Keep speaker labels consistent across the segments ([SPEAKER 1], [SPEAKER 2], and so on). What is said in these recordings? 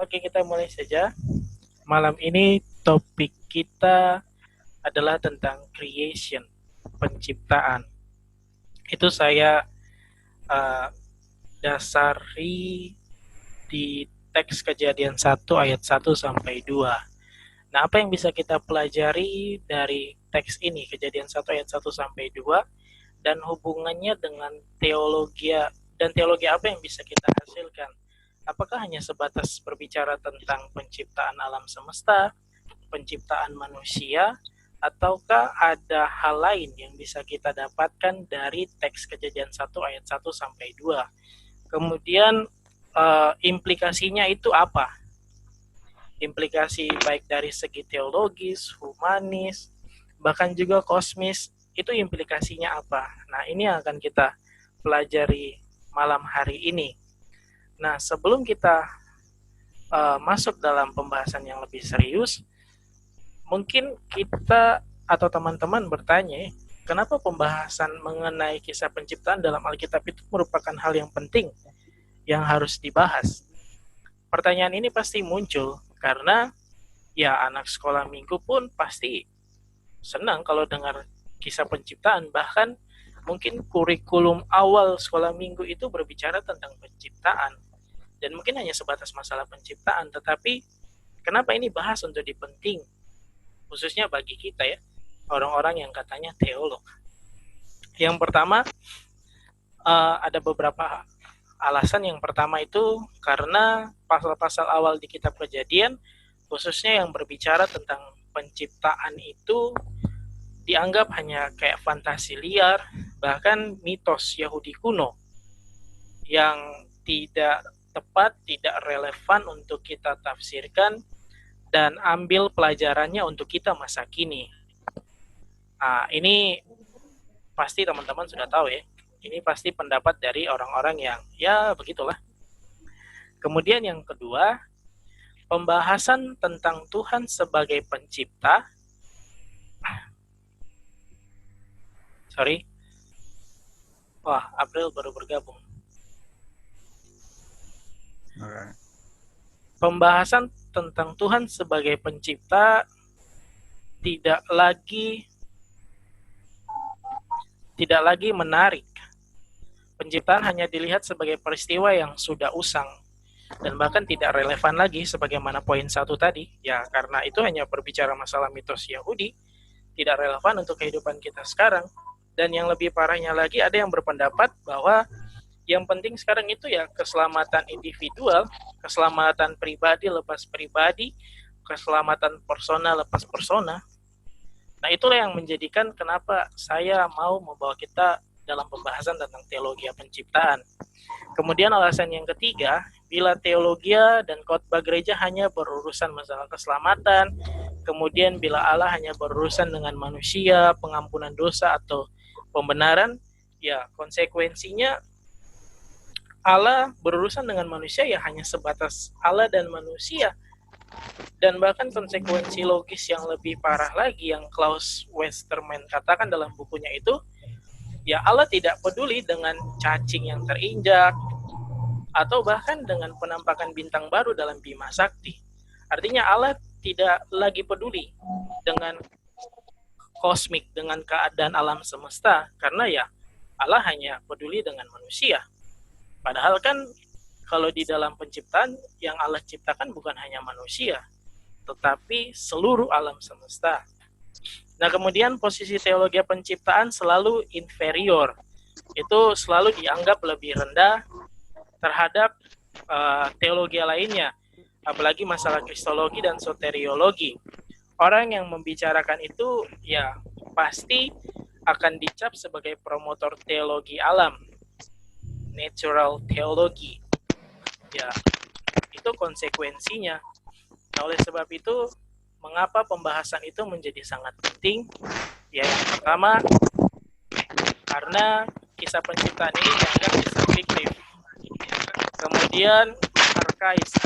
[SPEAKER 1] Oke, kita mulai saja. Malam ini topik kita adalah tentang creation, penciptaan. Itu saya uh, dasari di teks Kejadian 1 ayat 1 sampai 2. Nah, apa yang bisa kita pelajari dari teks ini, Kejadian 1 ayat 1 sampai 2, dan hubungannya dengan teologi dan teologi apa yang bisa kita hasilkan? Apakah hanya sebatas berbicara tentang penciptaan alam semesta, penciptaan manusia, ataukah ada hal lain yang bisa kita dapatkan dari teks Kejadian 1 ayat 1 sampai 2? Kemudian implikasinya itu apa? Implikasi baik dari segi teologis, humanis, bahkan juga kosmis, itu implikasinya apa? Nah, ini yang akan kita pelajari malam hari ini. Nah, sebelum kita masuk dalam pembahasan yang lebih serius, mungkin kita atau teman-teman bertanya, kenapa pembahasan mengenai kisah penciptaan dalam Alkitab itu merupakan hal yang penting yang harus dibahas? Pertanyaan ini pasti muncul karena ya anak sekolah minggu pun pasti senang kalau dengar kisah penciptaan. Bahkan mungkin kurikulum awal sekolah minggu itu berbicara tentang penciptaan. Dan mungkin hanya sebatas masalah penciptaan, tetapi kenapa ini bahas untuk dipenting? Khususnya bagi kita ya, orang-orang yang katanya teolog. Yang pertama, ada beberapa alasan. Yang pertama itu karena pasal-pasal awal di kitab Kejadian, khususnya yang berbicara tentang penciptaan itu dianggap hanya kayak fantasi liar, bahkan mitos Yahudi kuno yang tidak tepat, tidak relevan untuk kita tafsirkan dan ambil pelajarannya untuk kita masa kini. Nah, ini pasti teman-teman sudah tahu ya. Ini pasti pendapat dari orang-orang yang ya begitulah. Kemudian yang kedua, pembahasan tentang Tuhan sebagai pencipta. Wah, April baru bergabung. Pembahasan tentang Tuhan sebagai pencipta tidak lagi menarik. Penciptaan hanya dilihat sebagai peristiwa yang sudah usang dan bahkan tidak relevan lagi sebagaimana poin 1 tadi. Ya, karena itu hanya berbicara masalah mitos Yahudi, tidak relevan untuk kehidupan kita sekarang. Dan yang lebih parahnya lagi, ada yang berpendapat bahwa yang penting sekarang itu ya keselamatan individual, keselamatan pribadi lepas pribadi, keselamatan persona lepas persona. Nah, itulah yang menjadikan kenapa saya mau membawa kita dalam pembahasan tentang teologi penciptaan. Kemudian alasan yang ketiga, bila teologi dan khotbah gereja hanya berurusan masalah keselamatan, kemudian bila Allah hanya berurusan dengan manusia, pengampunan dosa atau pembenaran, ya konsekuensinya Allah berurusan dengan manusia ya hanya sebatas Allah dan manusia. Dan bahkan konsekuensi logis yang lebih parah lagi yang Klaus Westermann katakan dalam bukunya itu, ya Allah tidak peduli dengan cacing yang terinjak atau bahkan dengan penampakan bintang baru dalam Bima Sakti. Artinya Allah tidak lagi peduli dengan kosmik, dengan keadaan alam semesta, karena ya Allah hanya peduli dengan manusia. Padahal kan kalau di dalam penciptaan yang Allah ciptakan bukan hanya manusia, tetapi seluruh alam semesta. Nah, kemudian posisi teologi penciptaan selalu inferior. Itu selalu dianggap lebih rendah terhadap teologi lainnya, apalagi masalah kristologi dan soteriologi. Orang yang membicarakan itu ya pasti akan dicap sebagai promotor teologi alam, natural theology. Ya, itu konsekuensinya. Nah, oleh sebab itu, mengapa pembahasan itu menjadi sangat penting? Ya, yang pertama, karena kisah penciptaan ini dianggap kisah fiktif. Kemudian,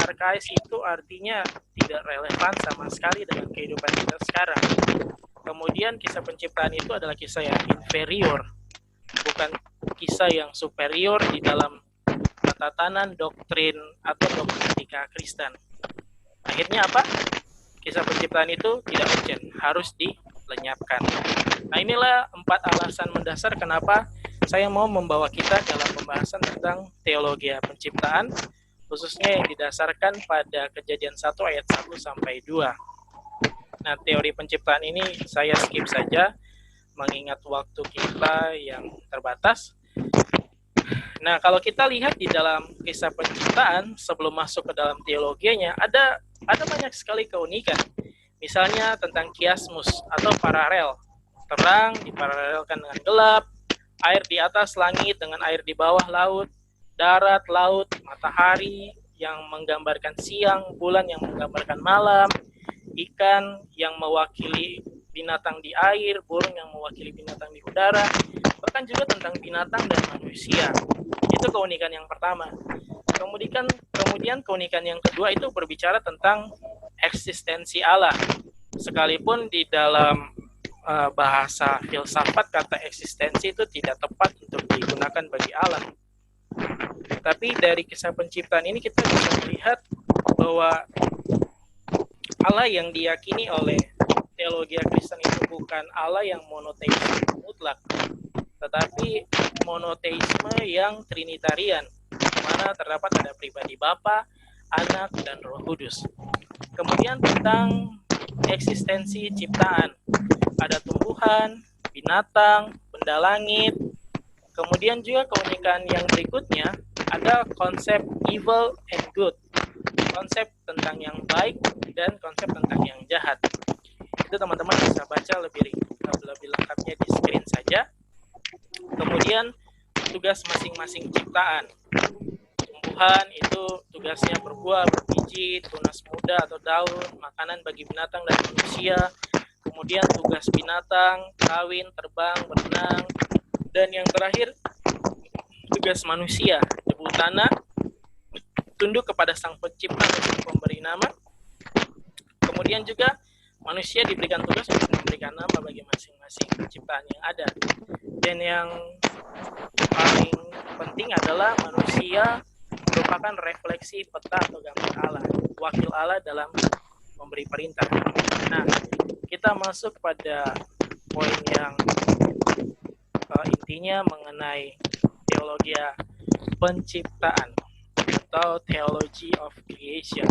[SPEAKER 1] arkais itu artinya tidak relevan sama sekali dengan kehidupan kita sekarang. Kemudian, kisah penciptaan itu adalah kisah yang inferior, bukan kisah yang superior di dalam tatanan doktrin atau dogmatika Kristen. akhirnya apa? Kisah penciptaan itu tidak urgent, harus dilenyapkan. Nah, inilah 4 alasan mendasar kenapa saya mau membawa kita dalam pembahasan tentang teologi penciptaan, khususnya yang didasarkan pada Kejadian 1 ayat 1 sampai 2. Nah, teori penciptaan ini saya skip saja, mengingat waktu kita yang terbatas. Nah, kalau kita lihat di dalam kisah penciptaan, sebelum masuk ke dalam teologianya, ada banyak sekali keunikan. Misalnya tentang kiasmus atau paralel. Terang diparalelkan dengan gelap, air di atas langit dengan air di bawah laut, darat, laut, matahari yang menggambarkan siang, bulan yang menggambarkan malam, ikan yang mewakili binatang di air, burung yang mewakili binatang di udara, bahkan juga tentang binatang dan manusia. Itu keunikan yang pertama. Kemudian keunikan yang kedua itu berbicara tentang eksistensi Allah. Sekalipun di dalam bahasa filsafat kata eksistensi itu tidak tepat untuk digunakan bagi Allah. Tapi dari kisah penciptaan ini kita bisa melihat bahwa Allah yang diyakini oleh teologi Kristen itu bukan Allah yang monoteisme mutlak, tetapi monoteisme yang trinitarian, di mana terdapat ada pribadi Bapa, Anak, dan Roh Kudus. Kemudian tentang eksistensi ciptaan, ada tumbuhan, binatang, benda langit. Kemudian juga keunikan yang berikutnya ada konsep evil and good, konsep tentang yang baik dan konsep tentang yang jahat. Itu teman-teman bisa baca lebih lengkapnya di screen saja. Kemudian tugas masing-masing ciptaan. Tumbuhan itu tugasnya berbuah, berbiji, tunas muda atau daun, makanan bagi binatang dan manusia. Kemudian tugas binatang, kawin, terbang, berenang. Dan yang terakhir, tugas manusia, debu tanah, tunduk kepada Sang Pencipta dan Sang Pemberi nama. Kemudian juga manusia diberikan tugas untuk memberikan nama bagi masing-masing penciptaan yang ada. Dan yang paling penting adalah manusia merupakan refleksi peta atau gambar Allah, wakil Allah dalam memberi perintah. Nah, kita masuk pada poin yang intinya mengenai teologi penciptaan atau theology of creation.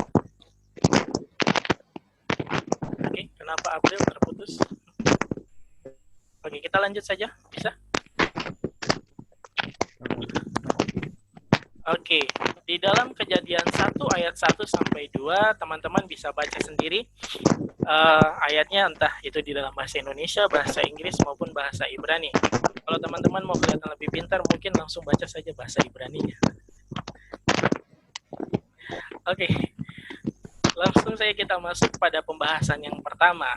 [SPEAKER 1] Oke, kenapa April terputus? Oke, kita lanjut saja, bisa? Oke, di dalam Kejadian 1 ayat 1 sampai 2, teman-teman bisa baca sendiri ayatnya, entah itu di dalam bahasa Indonesia, bahasa Inggris maupun bahasa Ibrani. Kalau teman-teman mau kelihatan lebih pintar, mungkin langsung baca saja bahasa Ibraninya. Oke, langsung saja kita masuk pada pembahasan yang pertama.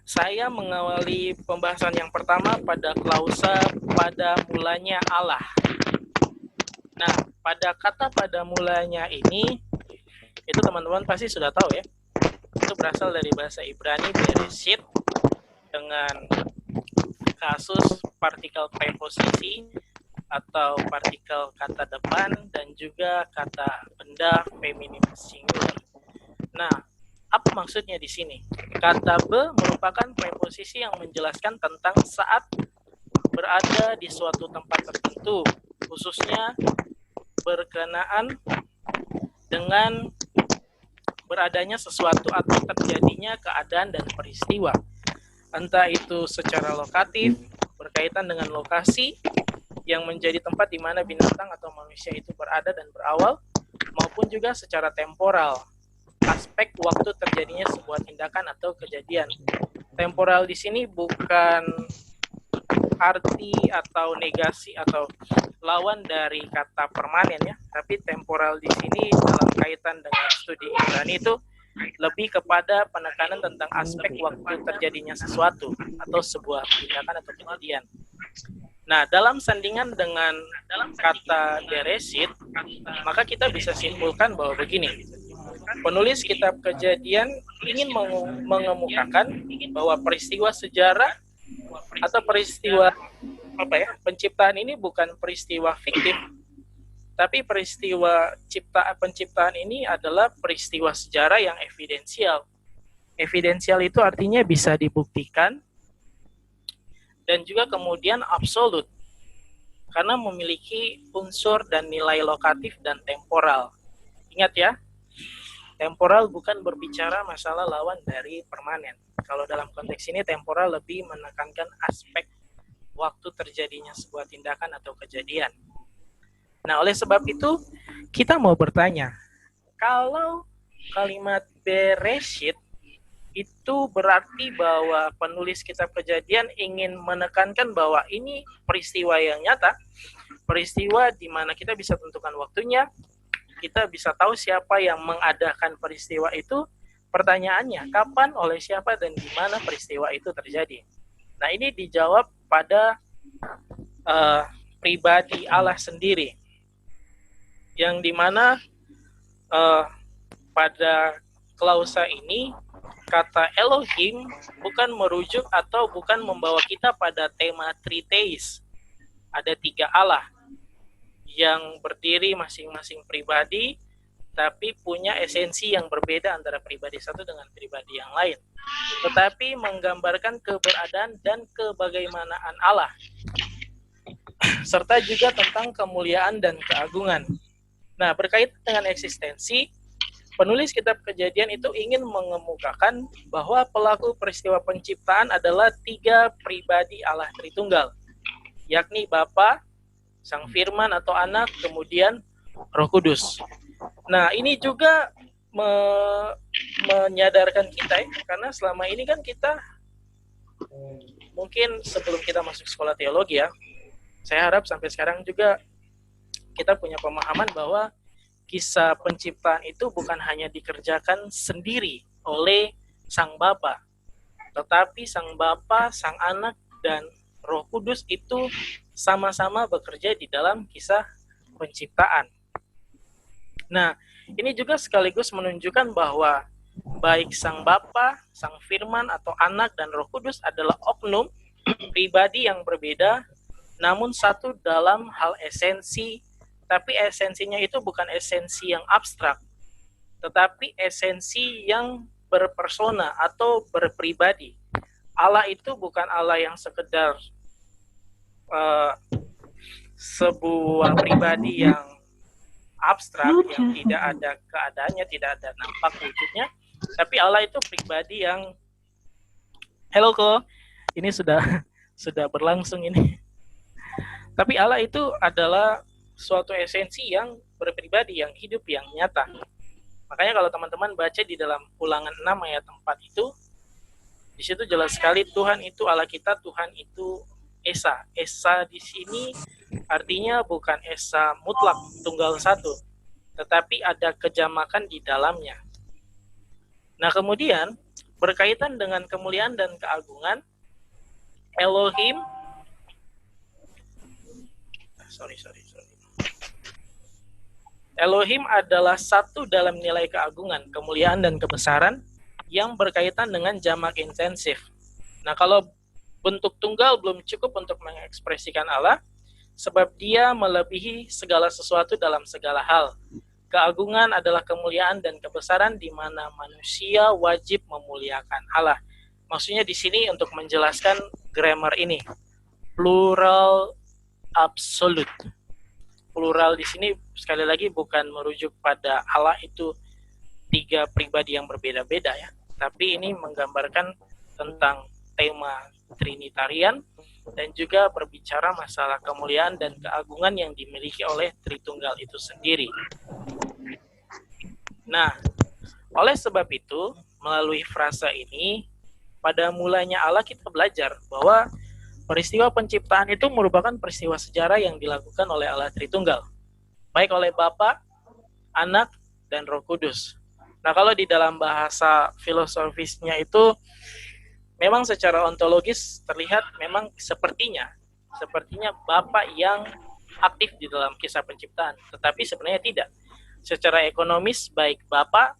[SPEAKER 1] Saya mengawali pembahasan yang pertama pada klausa pada mulanya Allah. Nah, pada kata pada mulanya ini, itu teman-teman pasti sudah tahu ya, itu berasal dari bahasa Ibrani bereshit dengan kasus partikel preposisi atau partikel kata depan dan juga kata benda feminim singular. Nah, apa maksudnya di sini? Kata be merupakan preposisi yang menjelaskan tentang saat berada di suatu tempat tertentu, khususnya berkenaan dengan beradanya sesuatu atau terjadinya keadaan dan peristiwa. Entah itu secara lokatif, berkaitan dengan lokasi yang menjadi tempat di mana binatang atau manusia itu berada dan berawal, maupun juga secara temporal, aspek waktu terjadinya sebuah tindakan atau kejadian. Temporal di sini bukan arti atau negasi atau lawan dari kata permanen ya, tapi temporal di sini dalam kaitan dengan studi Ibrani itu lebih kepada penekanan tentang aspek waktu terjadinya sesuatu atau sebuah tindakan atau kejadian. Nah, dalam sandingan dengan kata bereshit, maka kita bisa simpulkan bahwa begini. Penulis kitab Kejadian ingin mengemukakan bahwa peristiwa sejarah atau peristiwa penciptaan ini bukan peristiwa fiktif, Tetapi peristiwa penciptaan ini adalah peristiwa sejarah yang evidensial. Evidensial itu artinya bisa dibuktikan dan juga kemudian absolut, karena memiliki unsur dan nilai lokatif dan temporal. Ingat ya, temporal bukan berbicara masalah lawan dari permanen. Kalau dalam konteks ini temporal lebih menekankan aspek waktu terjadinya sebuah tindakan atau kejadian. Nah, oleh sebab itu kita mau bertanya, kalau kalimat Bereshit itu berarti bahwa penulis kitab Kejadian ingin menekankan bahwa ini peristiwa yang nyata, peristiwa di mana kita bisa tentukan waktunya, kita bisa tahu siapa yang mengadakan peristiwa itu. Pertanyaannya, kapan, oleh siapa, dan di mana peristiwa itu terjadi? Nah, ini dijawab pada pribadi Allah sendiri, yang dimana pada klausa ini kata Elohim bukan merujuk atau bukan membawa kita pada tema triteis. Ada 3 Allah yang berdiri masing-masing pribadi, tapi punya esensi yang berbeda antara pribadi satu dengan pribadi yang lain. Tetapi menggambarkan keberadaan dan kebagaimanaan Allah, serta juga tentang kemuliaan dan keagungan. Nah, berkaitan dengan eksistensi, penulis kitab Kejadian itu ingin mengemukakan bahwa pelaku peristiwa penciptaan adalah 3 pribadi Allah Tritunggal, yakni Bapa, Sang Firman atau Anak, kemudian Roh Kudus. Nah, ini juga menyadarkan kita ya, karena selama ini kan kita mungkin sebelum kita masuk sekolah teologi ya, saya harap sampai sekarang juga kita punya pemahaman bahwa kisah penciptaan itu bukan hanya dikerjakan sendiri oleh Sang Bapa, tetapi Sang Bapa, Sang Anak, dan Roh Kudus itu sama-sama bekerja di dalam kisah penciptaan. Nah, ini juga sekaligus menunjukkan bahwa baik Sang Bapa, Sang Firman atau Anak, dan Roh Kudus adalah oknum pribadi yang berbeda, namun satu dalam hal esensi. Tapi esensinya itu bukan esensi yang abstrak, tetapi esensi yang berpersona atau berpribadi. Allah itu bukan Allah yang sekedar sebuah pribadi yang abstrak, yang tidak ada keadaannya, tidak ada nampak wujudnya, tapi Allah itu pribadi yang hello kok, ini sudah berlangsung ini. Tapi Allah itu adalah suatu esensi yang berpribadi, yang hidup, yang nyata. Makanya kalau teman-teman baca di dalam Ulangan 6 ayat 4 itu, di situ jelas sekali Tuhan itu Allah kita, Tuhan itu Esa. Esa di sini artinya bukan Esa mutlak tunggal satu, tetapi ada kejamakan di dalamnya. Nah, kemudian berkaitan dengan kemuliaan dan keagungan, Elohim Elohim adalah satu dalam nilai keagungan, kemuliaan, dan kebesaran yang berkaitan dengan jamak intensif. Nah, kalau bentuk tunggal belum cukup untuk mengekspresikan Allah, sebab dia melebihi segala sesuatu dalam segala hal. Keagungan adalah kemuliaan dan kebesaran di mana manusia wajib memuliakan Allah. Maksudnya di sini untuk menjelaskan grammar ini, plural absolut. Plural di sini sekali lagi bukan merujuk pada Allah itu 3 pribadi yang berbeda-beda ya, tapi ini menggambarkan tentang tema Trinitarian dan juga berbicara masalah kemuliaan dan keagungan yang dimiliki oleh Tritunggal itu sendiri. Nah, oleh sebab itu, melalui frasa ini, pada mulanya Allah kita belajar bahwa peristiwa penciptaan itu merupakan peristiwa sejarah yang dilakukan oleh Allah Tritunggal, baik oleh Bapa, Anak, dan Roh Kudus. Nah, kalau di dalam bahasa filosofisnya itu, memang secara ontologis terlihat memang sepertinya Bapa yang aktif di dalam kisah penciptaan, tetapi sebenarnya tidak. Secara ekonomis, baik Bapa,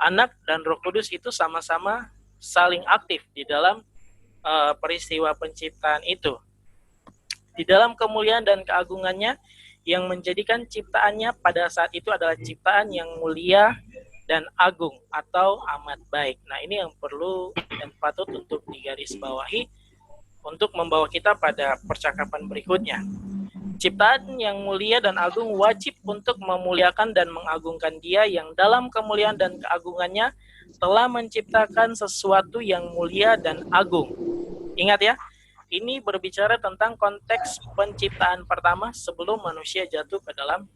[SPEAKER 1] Anak, dan Roh Kudus itu sama-sama saling aktif di dalam peristiwa penciptaan itu. Di dalam kemuliaan dan keagungannya, yang menjadikan ciptaannya pada saat itu adalah ciptaan yang mulia dan agung atau amat baik. Nah, ini yang perlu dan patut untuk digarisbawahi untuk membawa kita pada percakapan berikutnya. Ciptaan yang mulia dan agung wajib untuk memuliakan dan mengagungkan Dia yang dalam kemuliaan dan keagungannya telah menciptakan sesuatu yang mulia dan agung. Ingat ya, ini berbicara tentang konteks penciptaan pertama sebelum manusia jatuh ke dalam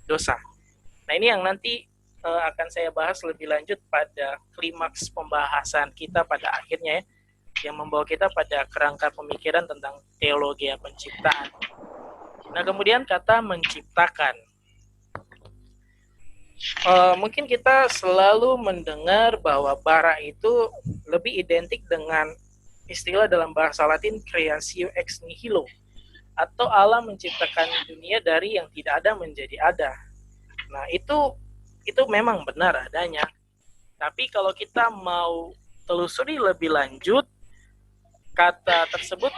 [SPEAKER 1] dosa. Nah, ini yang nanti akan saya bahas lebih lanjut pada klimaks pembahasan kita pada akhirnya ya, yang membawa kita pada kerangka pemikiran tentang teologi penciptaan. Nah, kemudian kata menciptakan. Mungkin kita selalu mendengar bahwa bara itu lebih identik dengan istilah dalam bahasa Latin creatio ex nihilo, atau Allah menciptakan dunia dari yang tidak ada menjadi ada. Nah, itu memang benar adanya. Tapi kalau kita mau telusuri lebih lanjut, kata tersebut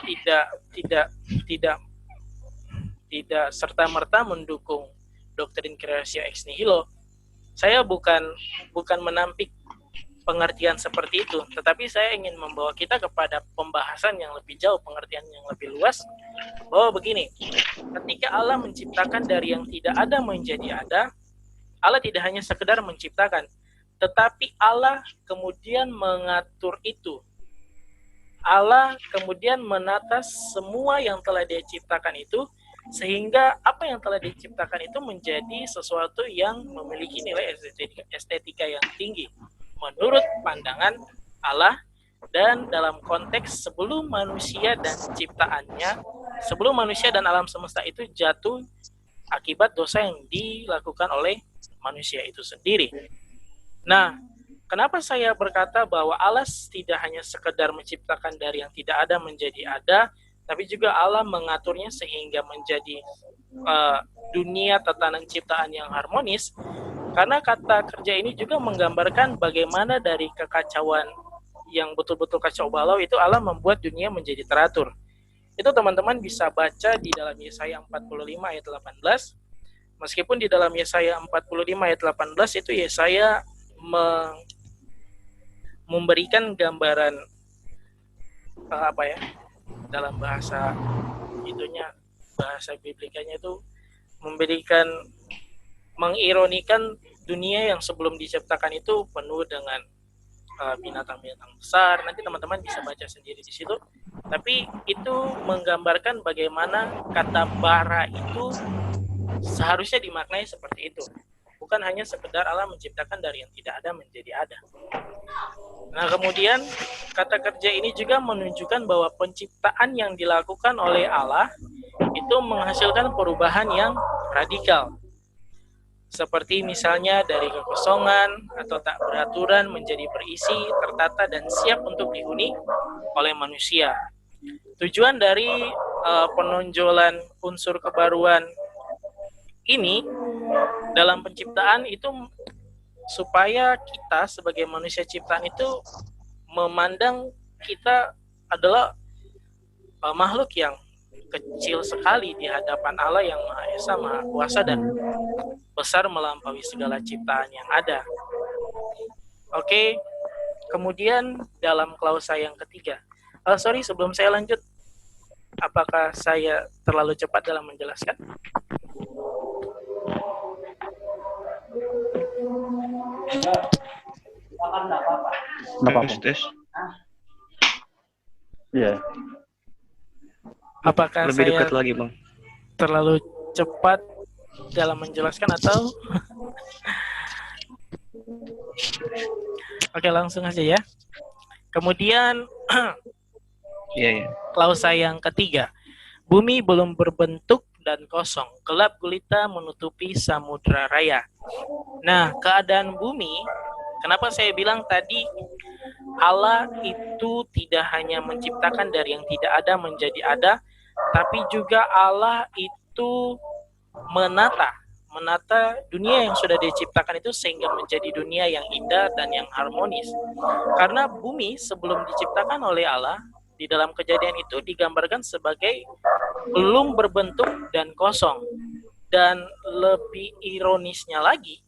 [SPEAKER 1] tidak serta-merta mendukung doktrin creatio ex nihilo. Saya bukan menampik pengertian seperti itu, tetapi saya ingin membawa kita kepada pembahasan yang lebih jauh, pengertian yang lebih luas, bahwa begini, ketika Allah menciptakan dari yang tidak ada menjadi ada, Allah tidak hanya sekedar menciptakan, tetapi Allah kemudian mengatur itu. Allah kemudian menata semua yang telah Dia ciptakan itu, sehingga apa yang telah diciptakan itu menjadi sesuatu yang memiliki nilai estetika yang tinggi menurut pandangan Allah. Dan dalam konteks sebelum manusia dan ciptaannya, sebelum manusia dan alam semesta itu jatuh akibat dosa yang dilakukan oleh manusia itu sendiri. Nah, kenapa saya berkata bahwa Allah tidak hanya sekedar menciptakan dari yang tidak ada menjadi ada, tapi juga Allah mengaturnya sehingga menjadi dunia tatanan ciptaan yang harmonis, karena kata kerja ini juga menggambarkan bagaimana dari kekacauan yang betul-betul kacau balau itu Allah membuat dunia menjadi teratur. Itu teman-teman bisa baca di dalam Yesaya 45 ayat 18. Meskipun di dalam Yesaya 45 ayat 18 itu Yesaya memberikan gambaran dalam bahasa biblikanya itu mengironikan dunia yang sebelum diciptakan itu penuh dengan binatang-binatang besar. Nanti teman-teman bisa baca sendiri di situ. Tapi itu menggambarkan bagaimana kata bara itu seharusnya dimaknai seperti itu. Bukan hanya sekedar Allah menciptakan dari yang tidak ada menjadi ada. Nah, kemudian kata kerja ini juga menunjukkan bahwa penciptaan yang dilakukan oleh Allah itu menghasilkan perubahan yang radikal. Seperti misalnya dari kekosongan atau tak beraturan menjadi berisi, tertata, dan siap untuk dihuni oleh manusia. Tujuan dari penonjolan unsur kebaruan ini dalam penciptaan itu supaya kita sebagai manusia ciptaan itu memandang kita adalah makhluk yang kecil sekali di hadapan Allah yang Maha Esa, Maha Kuasa, dan besar melampaui segala ciptaan yang ada. Oke, kemudian dalam klausa yang ketiga, sebelum saya lanjut, apakah saya terlalu cepat dalam menjelaskan?
[SPEAKER 2] Iya.
[SPEAKER 1] Apakah
[SPEAKER 2] lebih
[SPEAKER 1] saya
[SPEAKER 2] dekat lagi, Bang,
[SPEAKER 1] terlalu cepat dalam menjelaskan atau Oke, langsung aja ya. Kemudian klausa yang ketiga, bumi belum berbentuk dan kosong, gelap gulita menutupi samudra raya. Nah, keadaan bumi, kenapa saya bilang tadi Allah itu tidak hanya menciptakan dari yang tidak ada menjadi ada, tapi juga Allah itu menata dunia yang sudah diciptakan itu sehingga menjadi dunia yang indah dan yang harmonis. Karena bumi sebelum diciptakan oleh Allah, di dalam Kejadian itu digambarkan sebagai belum berbentuk dan kosong. Dan lebih ironisnya lagi,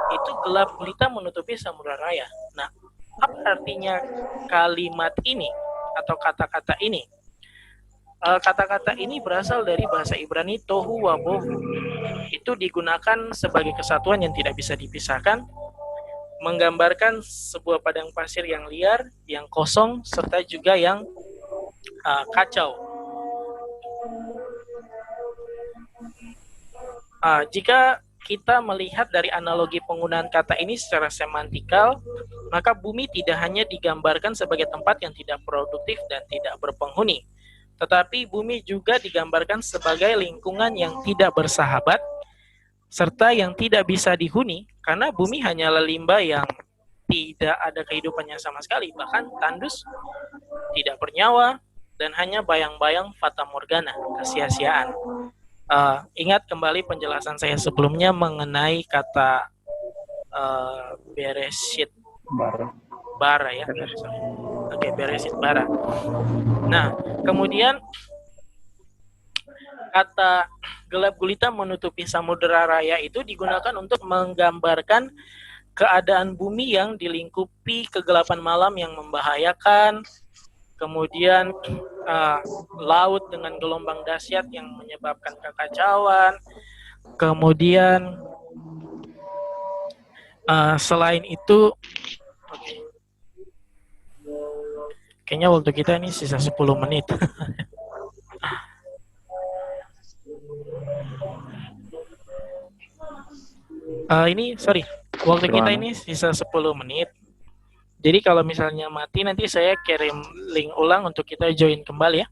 [SPEAKER 1] itu gelap gulita menutupi samudra raya. Nah, apa artinya kalimat ini atau kata-kata ini? Kata-kata ini berasal dari bahasa Ibrani tohu wa bohu. Itu digunakan sebagai kesatuan yang tidak bisa dipisahkan, menggambarkan sebuah padang pasir yang liar, yang kosong, serta juga yang kacau. Jika kita melihat dari analogi penggunaan kata ini secara semantikal, maka bumi tidak hanya digambarkan sebagai tempat yang tidak produktif dan tidak berpenghuni, tetapi bumi juga digambarkan sebagai lingkungan yang tidak bersahabat, serta yang tidak bisa dihuni, karena bumi hanyalah limbah yang tidak ada kehidupannya sama sekali, bahkan tandus, tidak bernyawa, dan hanya bayang-bayang fata morgana, kesia-siaan. Ingat kembali penjelasan saya sebelumnya mengenai kata Bereshit bara ya. Oke, Bereshit bara. Nah, kemudian kata gelap gulita menutupi samudera raya itu digunakan untuk menggambarkan keadaan bumi yang dilingkupi kegelapan malam yang membahayakan, kemudian laut dengan gelombang dahsyat yang menyebabkan kekacauan, kemudian selain itu, kayaknya waktu kita ini sisa 10 menit. Waktu kita ini sisa 10 menit. Jadi kalau misalnya mati, nanti saya kirim link ulang untuk kita join kembali ya.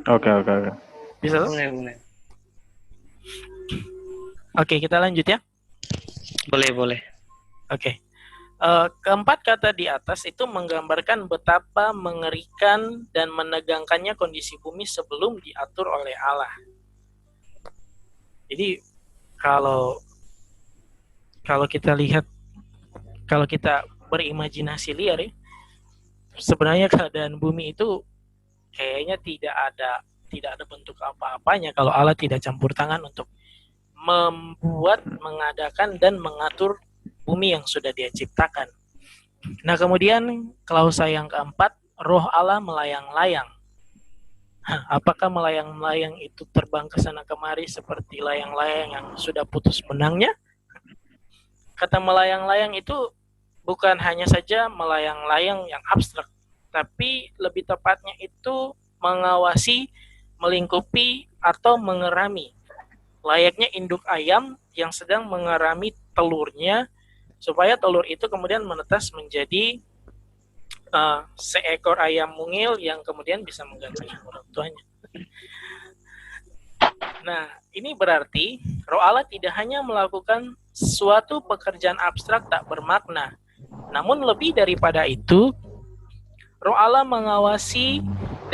[SPEAKER 2] Oke.
[SPEAKER 1] Bisa tuh?
[SPEAKER 3] Boleh.
[SPEAKER 1] Oke, kita lanjut ya.
[SPEAKER 3] Boleh.
[SPEAKER 1] Oke. Keempat kata di atas itu menggambarkan betapa mengerikan dan menegangkannya kondisi bumi sebelum diatur oleh Allah. Jadi kalau kita lihat, kalau kita berimajinasi liar ya, sebenarnya keadaan bumi itu kayaknya tidak ada bentuk apa-apanya kalau Allah tidak campur tangan untuk membuat, mengadakan, dan mengatur bumi yang sudah Dia ciptakan. Nah, kemudian klausa yang keempat, roh Allah melayang-layang. Apakah melayang-layang itu terbang ke sana kemari seperti layang-layang yang sudah putus benangnya? Kata melayang-layang itu bukan hanya saja melayang-layang yang abstrak, tapi lebih tepatnya itu mengawasi, melingkupi, atau mengerami. Layaknya induk ayam yang sedang mengerami telurnya, supaya telur itu kemudian menetas menjadi seekor ayam mungil yang kemudian bisa menggantikan orang tuanya. Nah, ini berarti roh Allah tidak hanya melakukan suatu pekerjaan abstrak tak bermakna, namun lebih daripada itu, roh Allah mengawasi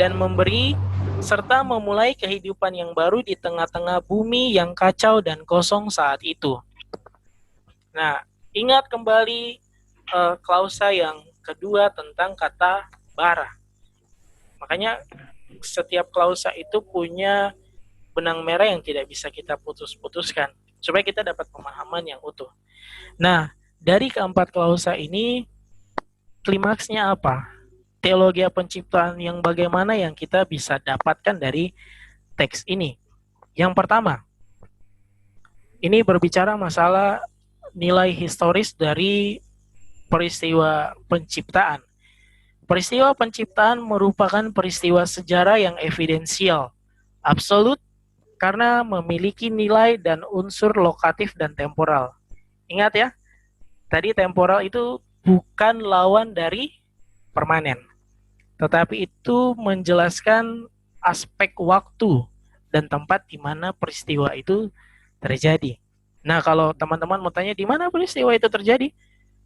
[SPEAKER 1] dan memberi serta memulai kehidupan yang baru di tengah-tengah bumi yang kacau dan kosong saat itu. Nah, ingat kembali klausa yang kedua tentang kata bara. Makanya setiap klausa itu punya benang merah yang tidak bisa kita putus-putuskan, supaya kita dapat pemahaman yang utuh. Nah, dari keempat klausa ini, klimaksnya apa? Teologi penciptaan yang bagaimana yang kita bisa dapatkan dari teks ini? Yang pertama, ini berbicara masalah nilai historis dari peristiwa penciptaan. Peristiwa penciptaan merupakan peristiwa sejarah yang evidensial, absolut, karena memiliki nilai dan unsur lokatif dan temporal. Ingat ya, tadi temporal itu bukan lawan dari permanen, tetapi itu menjelaskan aspek waktu dan tempat di mana peristiwa itu terjadi. Nah, kalau teman-teman mau tanya di mana peristiwa itu terjadi,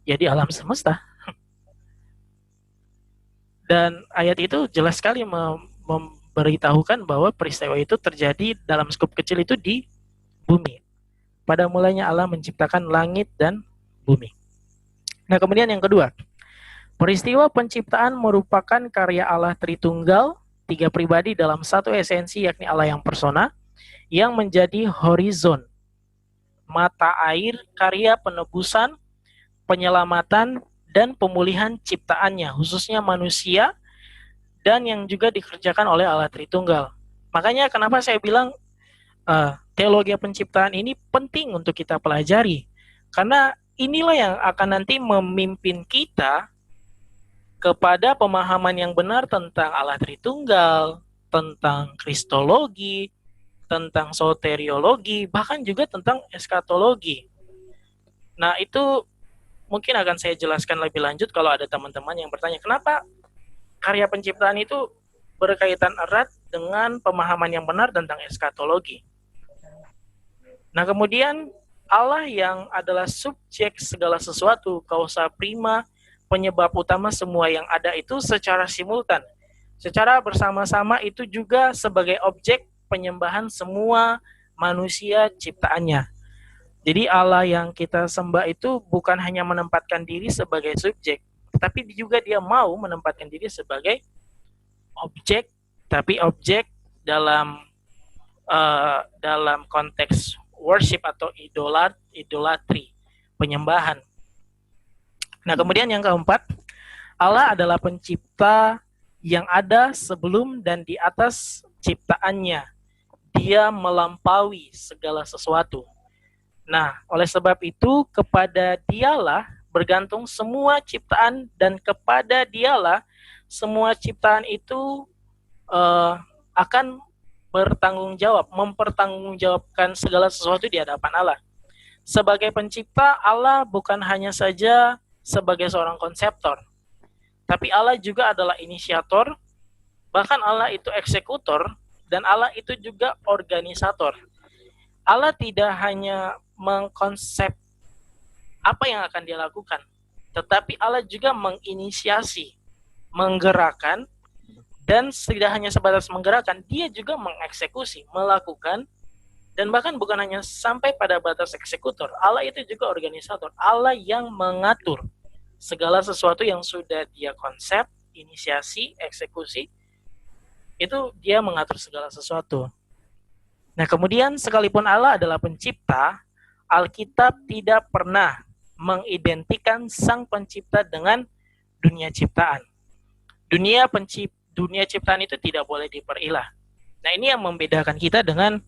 [SPEAKER 1] ya di alam semesta. Dan ayat itu jelas sekali memberitahukan bahwa peristiwa itu terjadi dalam skup kecil itu di bumi. Pada mulanya Allah menciptakan langit dan bumi. Nah, kemudian yang kedua, peristiwa penciptaan merupakan karya Allah Tritunggal, tiga pribadi dalam satu esensi, yakni Allah yang persona, yang menjadi horizon, mata air karya penebusan, penyelamatan, dan pemulihan ciptaannya, khususnya manusia, dan yang juga dikerjakan oleh Allah Tritunggal. Makanya kenapa saya bilang teologi penciptaan ini penting untuk kita pelajari, karena inilah yang akan nanti memimpin kita kepada pemahaman yang benar tentang Allah Tritunggal, tentang Kristologi, tentang soteriologi, bahkan juga tentang eskatologi. Nah, itu mungkin akan saya jelaskan lebih lanjut kalau ada teman-teman yang bertanya, kenapa karya penciptaan itu berkaitan erat dengan pemahaman yang benar tentang eskatologi. Nah, kemudian Allah yang adalah subjek segala sesuatu, causa prima, penyebab utama semua yang ada itu secara simultan, secara bersama-sama itu juga sebagai objek penyembahan semua manusia ciptaannya. Jadi Allah yang kita sembah itu bukan hanya menempatkan diri sebagai subjek, tapi juga dia mau menempatkan diri sebagai objek, tapi objek dalam konteks worship atau idolatri, penyembahan. Nah, kemudian yang keempat, Allah adalah pencipta yang ada sebelum dan di atas ciptaannya. Dia melampaui segala sesuatu. Nah, oleh sebab itu kepada Dialah bergantung semua ciptaan, dan kepada Dialah semua ciptaan itu akan bertanggung jawab, mempertanggungjawabkan segala sesuatu di hadapan Allah. Sebagai pencipta, Allah bukan hanya saja sebagai seorang konseptor, tapi Allah juga adalah inisiator, bahkan Allah itu eksekutor, dan Allah itu juga organisator. Allah tidak hanya mengkonsep apa yang akan dia lakukan, tetapi Allah juga menginisiasi, menggerakkan, dan tidak hanya sebatas menggerakkan, dia juga mengeksekusi, melakukan, dan bahkan bukan hanya sampai pada batas eksekutor. Allah itu juga organisator. Allah yang mengatur segala sesuatu yang sudah dia konsep, inisiasi, eksekusi, itu dia mengatur segala sesuatu. Nah, kemudian sekalipun Allah adalah pencipta, Alkitab tidak pernah mengidentikan sang pencipta dengan dunia ciptaan. Dunia ciptaan itu tidak boleh diperilah. Nah, ini yang membedakan kita dengan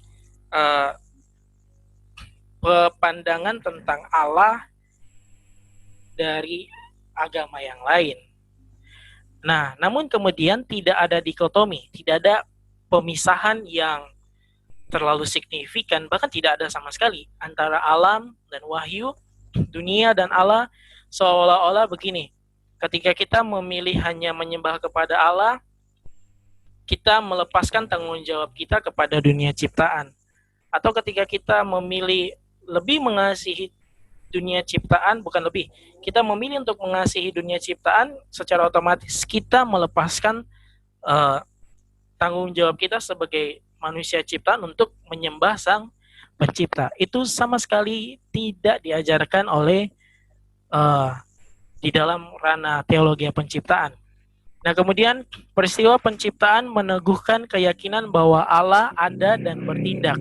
[SPEAKER 1] pandangan tentang Allah dari agama yang lain. Nah, namun kemudian tidak ada dikotomi, tidak ada pemisahan yang terlalu signifikan, bahkan tidak ada sama sekali antara alam dan wahyu, dunia dan Allah, seolah-olah begini. Ketika kita memilih hanya menyembah kepada Allah, kita melepaskan tanggung jawab kita kepada dunia ciptaan. Atau ketika kita memilih lebih mengasihi dunia ciptaan, bukan lebih, kita memilih untuk mengasihi dunia ciptaan, secara otomatis kita melepaskan tanggung jawab kita sebagai manusia ciptaan untuk menyembah sang pencipta. Itu sama sekali tidak diajarkan oleh di dalam ranah teologi penciptaan. Nah, kemudian peristiwa penciptaan meneguhkan keyakinan bahwa Allah ada dan bertindak.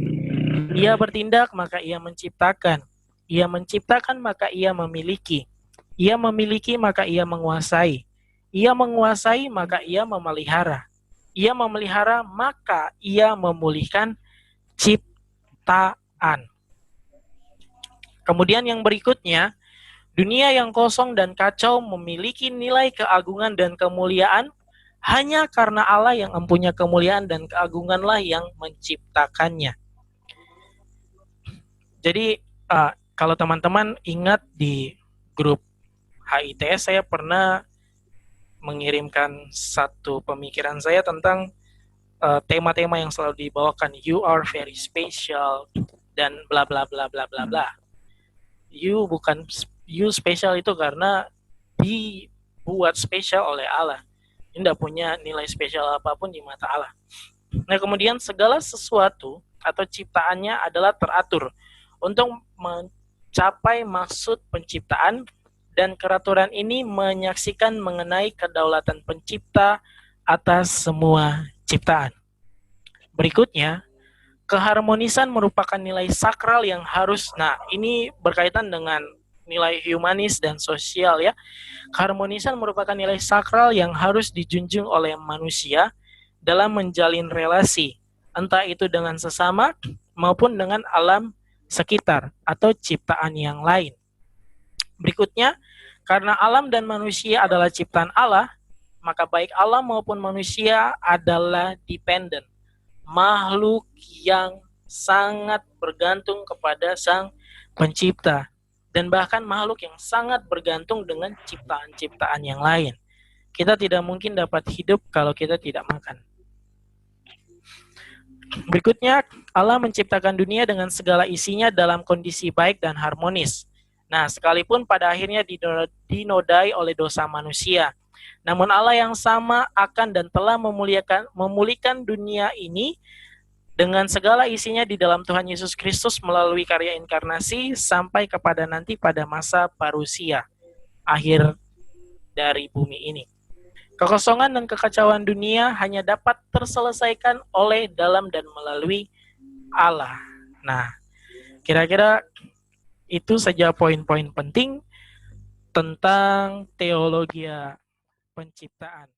[SPEAKER 1] Ia bertindak, maka ia menciptakan. Ia menciptakan, maka ia memiliki. Ia memiliki, maka ia menguasai. Ia menguasai, maka ia memelihara. Ia memelihara, maka ia memulihkan ciptaan. Kemudian yang berikutnya, dunia yang kosong dan kacau memiliki nilai keagungan dan kemuliaan hanya karena Allah yang mempunyai kemuliaan dan keagunganlah yang menciptakannya. Jadi kalau teman-teman ingat di grup HITS, saya pernah mengirimkan satu pemikiran saya tentang tema-tema yang selalu dibawakan, you are very special dan bla bla bla bla bla bla. You spesial itu karena dibuat spesial oleh Allah. Ini tidak punya nilai spesial apapun di mata Allah. Nah, kemudian segala sesuatu atau ciptaannya adalah teratur untuk mencapai maksud penciptaan, dan keraturan ini menyaksikan mengenai kedaulatan pencipta atas semua ciptaan. Berikutnya, keharmonisan merupakan nilai sakral yang harus, nah ini berkaitan dengan nilai humanis dan sosial ya. Keharmonisan merupakan nilai sakral yang harus dijunjung oleh manusia dalam menjalin relasi, entah itu dengan sesama maupun dengan alam sekitar atau ciptaan yang lain. Berikutnya, karena alam dan manusia adalah ciptaan Allah, maka baik Allah maupun manusia adalah dependen, makhluk yang sangat bergantung kepada Sang Pencipta, dan bahkan makhluk yang sangat bergantung dengan ciptaan-ciptaan yang lain. Kita tidak mungkin dapat hidup kalau kita tidak makan. Berikutnya, Allah menciptakan dunia dengan segala isinya dalam kondisi baik dan harmonis. Nah, sekalipun pada akhirnya dinodai oleh dosa manusia. Namun Allah yang sama akan dan telah memulihkan dunia ini dengan segala isinya di dalam Tuhan Yesus Kristus melalui karya inkarnasi sampai kepada nanti pada masa parusia, akhir dari bumi ini. Kekosongan dan kekacauan dunia hanya dapat terselesaikan oleh, dalam, dan melalui Allah. Nah, kira-kira itu saja poin-poin penting tentang teologi penciptaan.